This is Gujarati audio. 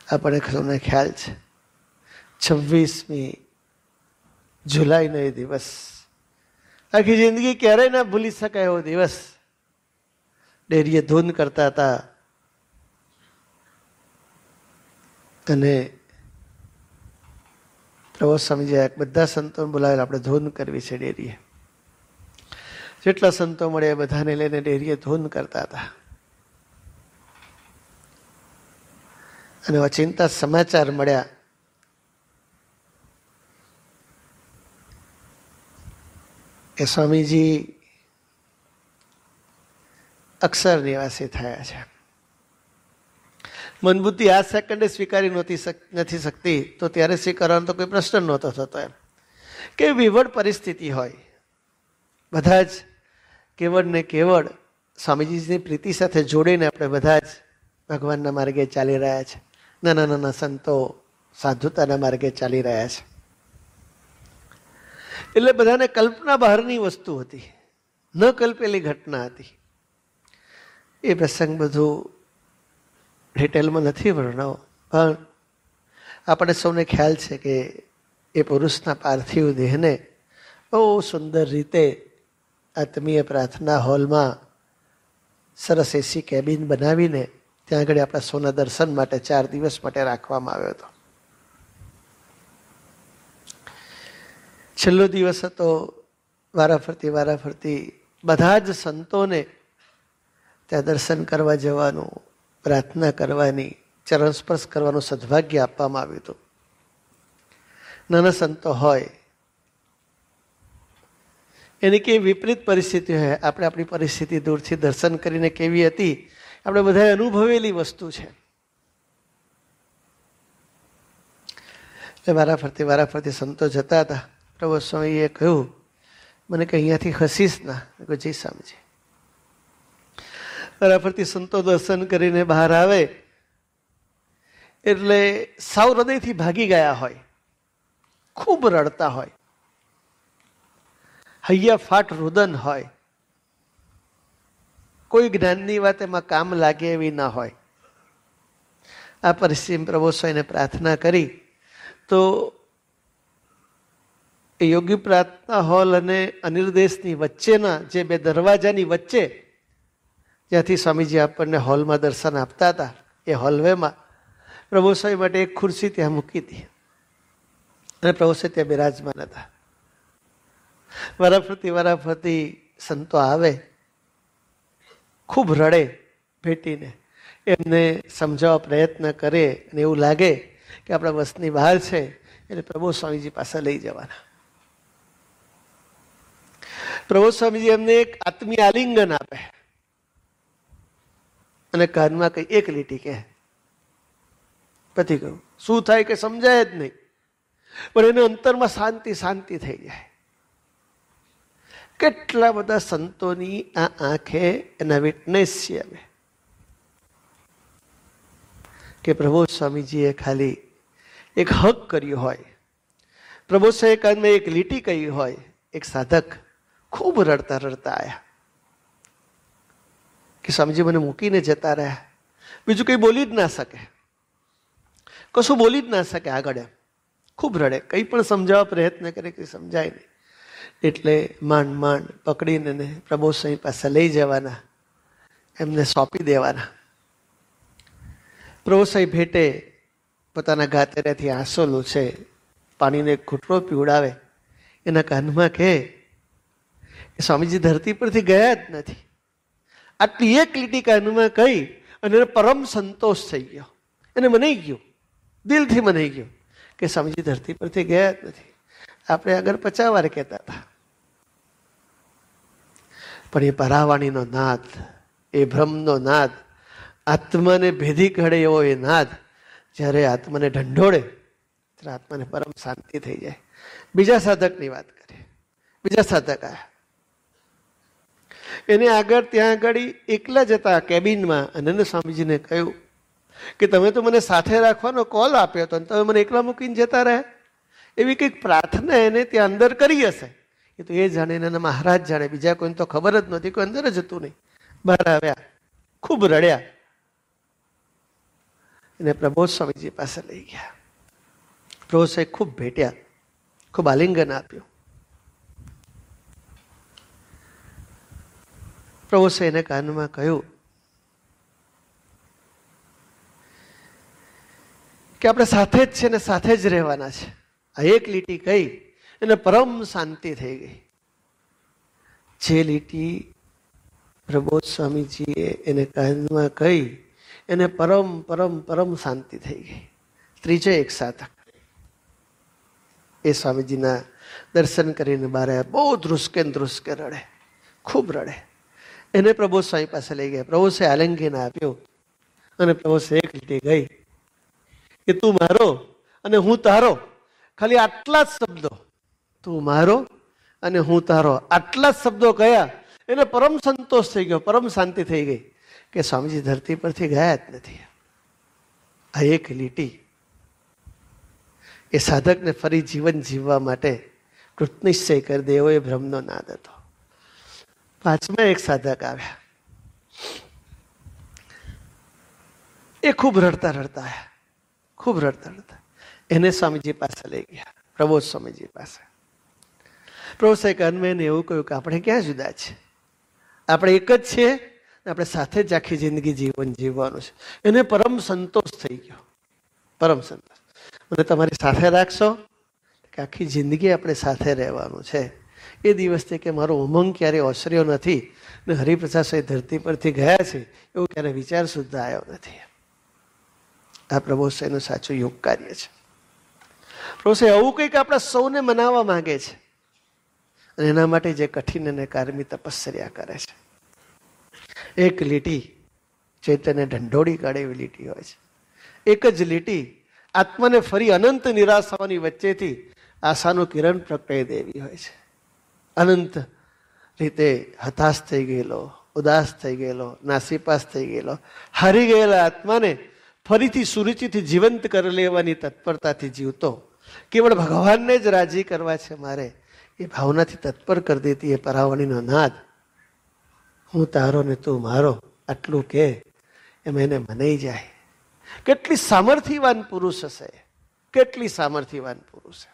આપણે સૌને ખ્યાલ છે 26મી જુલાઈનો એ દિવસ આખી જિંદગી ક્યારેય ના ભૂલી શકાય એવો દિવસ. ડેરીએ ધૂન કરતા હતા અને પ્રભુ સ્વામીજી બધા સંતોને બોલાવેલા, આપણે ધૂન કરવી છે ડેરીએ. જેટલા સંતો મળે એ બધાને લઈને ડેરીએ ધૂન કરતા હતા. અને અચિંતા સમાચાર મળ્યા કે સ્વામીજી અક્ષર નિવાસી થયા છે. મનબુદ્ધિ આ સેકન્ડે સ્વીકારી નથી શકતી, તો ત્યારે સ્વીકારવાનો તો કોઈ પ્રશ્ન નહોતો થતો. એમ કે વિવડ પરિસ્થિતિ હોય, બધા જ કેવળ ને કેવળ સ્વામીજીની પ્રીતિ સાથે જોડીને આપણે બધા જ ભગવાનના માર્ગે ચાલી રહ્યા છે. નાના નાના સંતો સાધુતાના માર્ગે ચાલી રહ્યા છે. એટલે બધાને કલ્પના બહારની વસ્તુ હતી, ન કલ્પેલી ઘટના હતી. એ પ્રસંગ બધું ડિટેલમાં નથી વર્ણવો, પણ આપણે સૌને ખ્યાલ છે કે એ પુરુષના પાર્થિવ દેહને બહુ સુંદર રીતે આત્મીય પ્રાર્થના હોલમાં સરસ એસી કેબિન બનાવીને ત્યાં આગળ આપણા સૌના દર્શન માટે 4 દિવસ માટે રાખવામાં આવ્યો હતો. છેલ્લો દિવસ હતો. વારાફરતી બધા જ સંતોને ત્યાં દર્શન કરવા જવાનું, પ્રાર્થના કરવાની, ચરણ સ્પર્શ કરવાનું સદભાગ્ય આપવામાં આવ્યું હતું. નાના સંતો હોય એની કેવી વિપરીત પરિસ્થિતિ હોય, આપણે આપણી પરિસ્થિતિ દૂરથી દર્શન કરીને કેવી હતી આપણે બધાએ અનુભવેલી વસ્તુ છે. એટલે વારાફરતી સંતો જતા હતા. પ્રભુ સ્વામીએ કહ્યું મને કે અહીંયાથી ખસીશ ના. જી સ્વામીજી. વારાફરતી સંતો દર્શન કરીને બહાર આવે એટલે સાવ હૃદયથી ભાગી ગયા હોય, ખૂબ રડતા હોય, હૈયા ફાટ રુદન હોય, કોઈ જ્ઞાનની વાત એમાં કામ લાગે એવી ના હોય. આ પરિસ્થિતિ પ્રભુ સ્વામીને પ્રાર્થના કરી તો એ યોગી પ્રાર્થના હોલ અને અનિર્દેશની વચ્ચેના જે 2 દરવાજાની વચ્ચે જ્યાંથી સ્વામીજી આપણને હોલમાં દર્શન આપતા હતા, એ હોલવેમાં પ્રભુ સ્વામી માટે એક ખુરશી ત્યાં મૂકી હતી અને પ્રભુ સ્વામી ત્યાં બિરાજમાન હતા. વારાફરતી સંતો આવે, ખૂબ રડે ભેટીને, એમને સમજાવવા પ્રયત્ન કરે અને એવું લાગે કે આપણા વસની બહાર છે એટલે પ્રભુ સ્વામીજી પાસે લઈ જવાના. પ્રભુ સ્વામીજી એમને એક આત્મીય આલિંગન આપે અને કાનમાં કઈ એક લીટી કહે, પતી ગયું. શું થાય કે સમજાય જ નહીં, પણ એને અંતરમાં શાંતિ થઈ જાય. કેટલા બધા સંતોની આ આંખે એના વિટનેસ છે અમે કે પ્રભુ સ્વામીજીએ ખાલી એક હક કર્યું હોય, પ્રભુ સ્વામીએ એક લીટી કહી હોય. એક સાધક ખૂબ રડતા આવ્યા કે સ્વામીજી મને મૂકીને જતા રહ્યા, બીજું કંઈ બોલી જ ના શકે, કશું બોલી જ ના શકે આગળ. એમ ખૂબ રડે, કંઈ પણ સમજાવવા પ્રયત્ન કરે કે સમજાય નહીં. એટલે માંડ પકડીને પ્રભુ સ્વામી પાસે લઈ જવાના, એમને સોંપી દેવાના. પ્રભુ સ્વામી ભેટે પોતાના ગાતેરાથી આંસુ લૂછે, પાણીનો એક ઘૂંટડો પીવડાવે, એના કાનમાં કહે કે સ્વામીજી ધરતી પરથી ગયા જ નથી. આટલી એક લીટી કાનમાં કહી અને એને પરમ સંતોષ થઈ ગયો. એને મનાઈ ગયું, દિલથી મનાઈ ગયું કે સ્વામીજી ધરતી પરથી ગયા જ નથી. આપણે આગળ 50 વાર કહેતા હતા, પણ એ પરાવાણીનો નાદ, એ બ્રહ્મનો નાદ, આત્માને ભેદી કાઢે એવો એ નાદ જ્યારે આત્માને ઢંઢોળે ત્યારે આત્માને પરમ શાંતિ થઈ જાય. બીજા સાધકની વાત કરીએ. બીજા સાધક આવ્યા, એને આગળ ત્યાં આગળ એકલા જતા કેબિનમાં, અને સ્વામીજીને કહ્યું કે તમે તો મને સાથે રાખવાનો કોલ આપ્યો હતો અને તમે મને એકલા મૂકીને જતા રહ્યા. એવી કંઈક પ્રાર્થના એને ત્યાં અંદર કરી હશે. એ તો એ જાણે, એના મહારાજ જાણે, બીજા કોઈને તો ખબર જ નહોતી, કોઈ અંદર જ હતું નહીં. બહાર આવ્યા, ખૂબ રડ્યા. એને પ્રબોધ સ્વામીજી પાસે લઈ ગયા. પ્રબોધ સાહેબ ખૂબ ભેટ્યા, ખૂબ આલિંગન આપ્યું. પ્રભુ સાહેબ એને કાનમાં કહ્યું કે આપણે સાથે જ છે ને સાથે જ રહેવાના છે. આ એક લીટી કહી એને પરમ શાંતિ થઈ ગઈ. જે લીટી પ્રબોધ સ્વામીજીએ એને કાનમાં કહી એને પરમ પરમ પરમ શાંતિ થઈ ગઈ. ત્રીજો એક સાધક એ સ્વામીજીના દર્શન કરીને બહાર આવ્યા. બહુ ધ્રુસકે ધ્રુસકે રડે, ખૂબ રડે. એને પ્રભુ સ્વામી પાસે લઈ ગયા. પ્રભુ સાહેબ આલિંગન આપ્યું અને પ્રભુ સાહેબ એક લીટી ગઈ કે તું મારો અને હું તારો. ખાલી આટલા જ શબ્દો, તું મારો અને હું તારો, આટલા જ શબ્દો કયા. એને પરમ સંતોષ થઈ ગયો, પરમ શાંતિ થઈ ગઈ કે સ્વામીજી ધરતી પરથી ગયા જ નથી. આ એક લીટી એ સાધકને ફરી જીવન જીવવા માટે કૃતનિશ્ચય કરી દે એવો એ બ્રહ્મનો નાદ હતો. પાંચમા એક સાધક આવ્યા. એ ખૂબ રડતા રડતા આવ્યા, ખૂબ રડતા રડતા. એને સ્વામીજી પાસે લઈ ગયા, પ્રબોધ સ્વામીજી પાસે. પ્રભુ સાહેબ અન્વયને એવું કહ્યું કે આપણે ક્યાં જુદા છે, આપણે એક જ છીએ, આપણે સાથે જ આખી જિંદગી જીવન જીવવાનું છે. એને પરમ સંતોષ થઈ ગયો, પરમ સંતોષ. મને તમારી સાથે રાખશો કે આખી જિંદગી આપણે સાથે રહેવાનું છે. એ દિવસથી કે મારો ઉમંગ ક્યારે ઓસર્યો નથી ને હરિપ્રસાદ સાહેબ ધરતી પરથી ગયા છે એવું ક્યારે વિચાર સુદ્ધા આવ્યો નથી. આ પ્રભુ સાહેબનું સાચું યોગ કાર્ય છે. પ્રભુ સાહેબ આવું કંઈક આપણા સૌને મનાવવા માંગે છે અને એના માટે જે કઠિન અને કારમી તપસ્યા કરે છે. એક લીટી ચૈતન્ય ઢંઢોળી કાઢે એવી લીટી હોય છે. એક જ લીટી આત્માને ફરી અનંત નિરાશાઓની વચ્ચેથી આશાનું કિરણ પ્રગટાઈ દેવી હોય છે. અનંત રીતે હતાશ થઈ ગયેલો, ઉદાસ થઈ ગયેલો, નાસીપાસ થઈ ગયેલો, હારી ગયેલા આત્માને ફરીથી સુરુચિથી જીવંત કરી લેવાની તત્પરતાથી જીવતો, કેવળ ભગવાનને જ રાજી કરવા છે મારે, એ ભાવનાથી તત્પર કરી દેતી એ પરાવણીનો નાદ, હું તારો ને તું મારો, આટલું કે એમ એને મનાઈ જાય. કેટલી સામર્થ્યવાન પુરુષ હશે, કેટલી સામર્થ્યવાન પુરુષ.